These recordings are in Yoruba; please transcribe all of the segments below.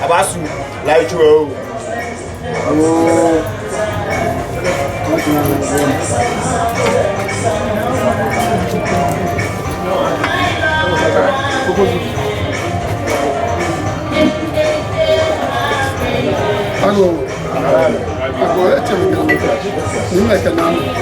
Abasu like you. Agora tinha não é que não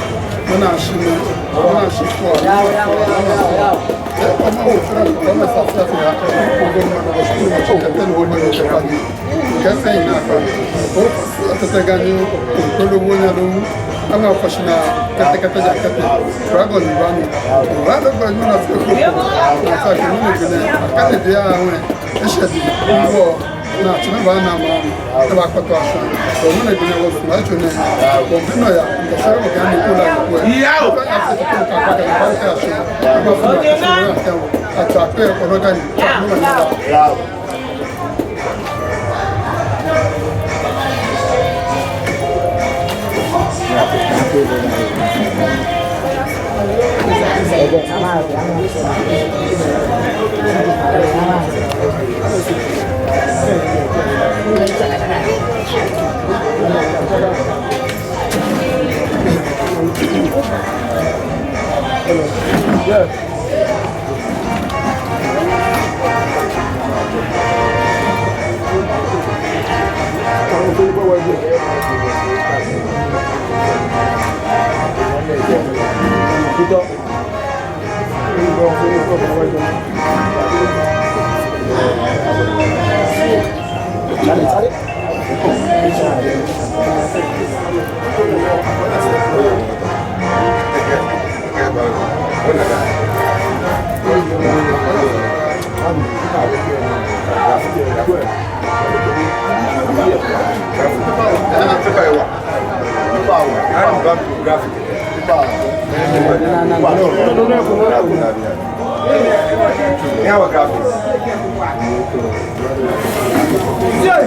na tuna ba na ma ta ba ko to aso to mo ne bi na wo ma jo ne ko bi no ya ko sare mo kan ni ko la ko ya o ka ta ko ka ka ka ba ta aso ma fu na ta na ta wo ata pe ko no ga ni mo na ya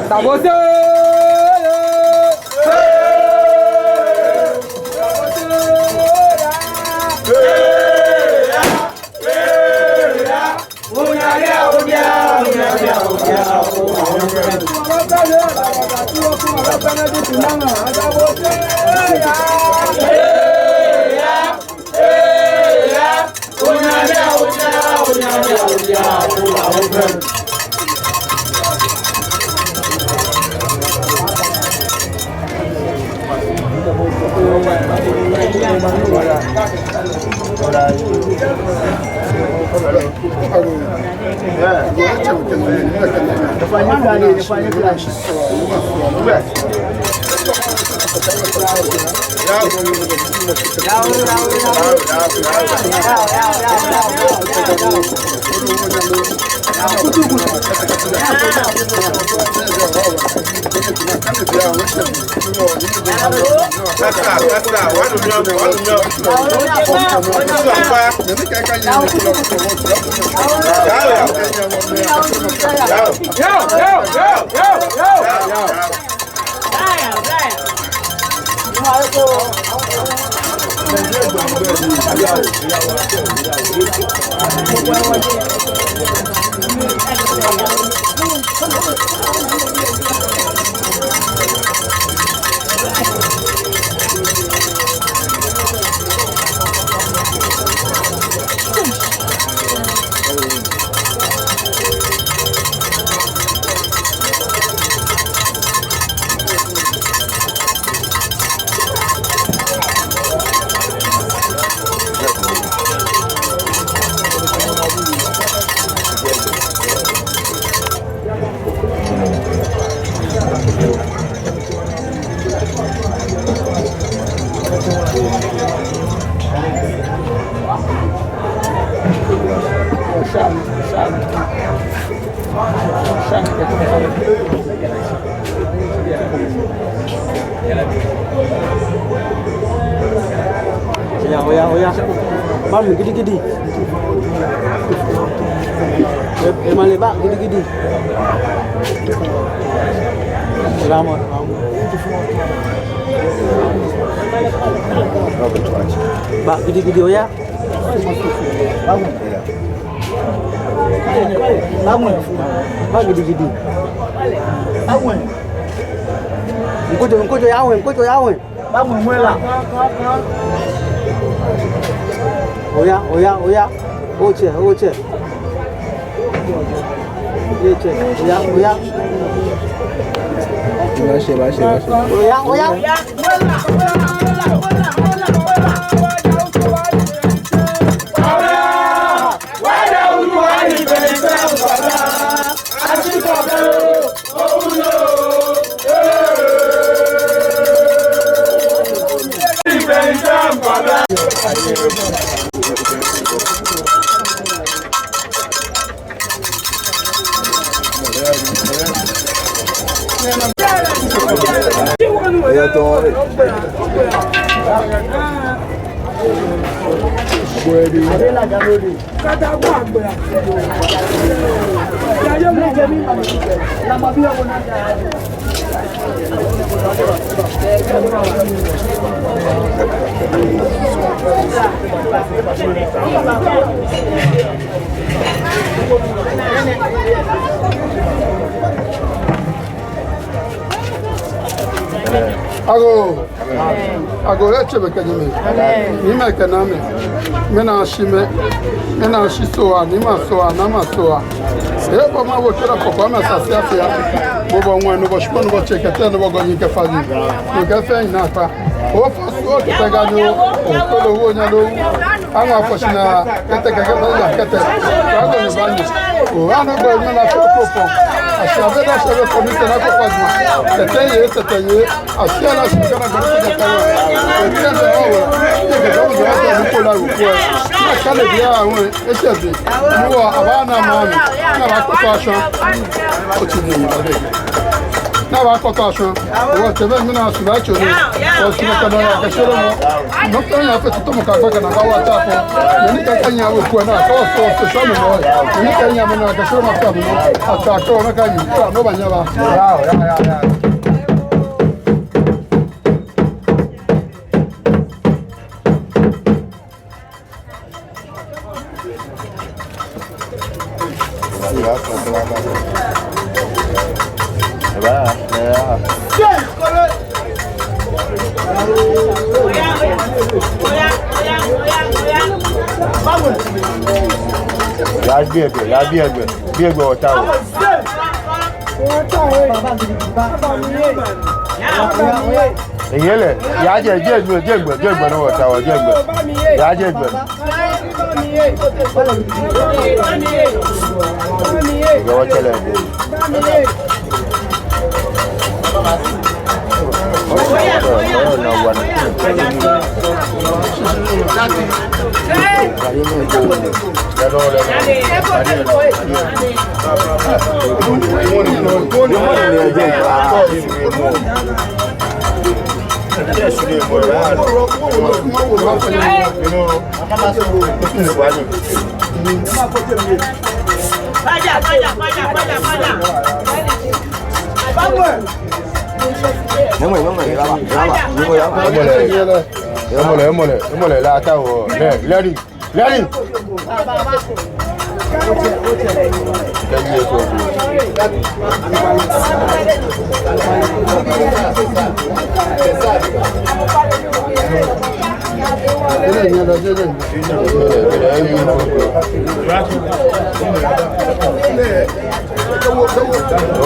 Tá você! Oya. Bam gidi. Emang lebar gidi. Selamat. Bak gidi Oya. Bangun. Bak gidi. Bangun. Engkau yawe. Bangun mula. Oya. Oce. Oya. Oya. Ago leche bekanyeme. Nima kaname. Mena shime. Mena shisoa, nima soa, nama soa. Ebo ma wotera papa ma sasia. Bobo nwa no boshpo no chekete no bogo nyike fazi. No gafe ina pa. O faso tega no o kolo wo nya no. Ama foshina kete keke fa kete. Ago no bani. O ana go na popo. Ashabe da shabe komite na ko fazma. Tete asiala shikana gari da tayo. Biegwe otawo. Eyele, ya jegbe no otawo, jegbe. Ya jegbe. Go tele. Emole la tawo lari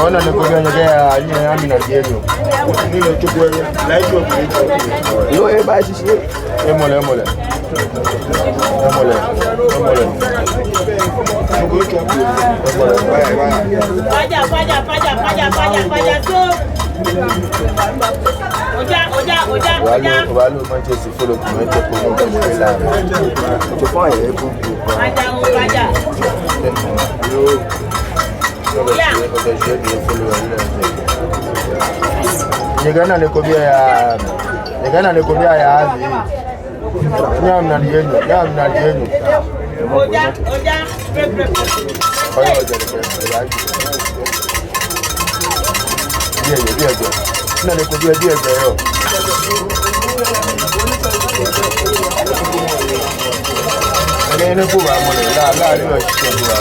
ona ne ko ganya ga ni amina jejo ni le chukwe la ijo lo e ba sisi emole vaya so oja walo Manchester follow comment pour la tu prends et pour vaya Negana le kobia ya hazi Nyam na yenyu. Oja. Dia. Na ne ko dia yo. Ele ne ko ba mo la ri lo ti ko ba.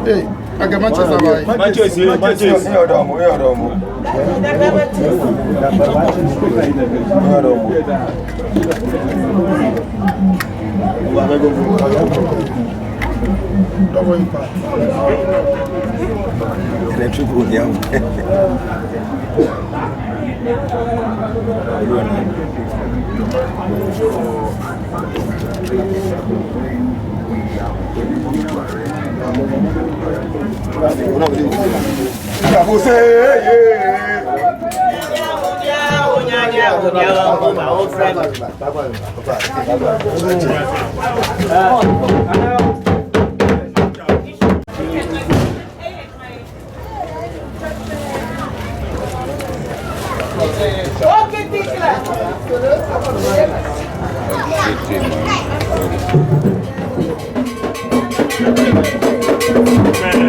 Hey, agamacha sabai. Macho odomo. Double impact. Man.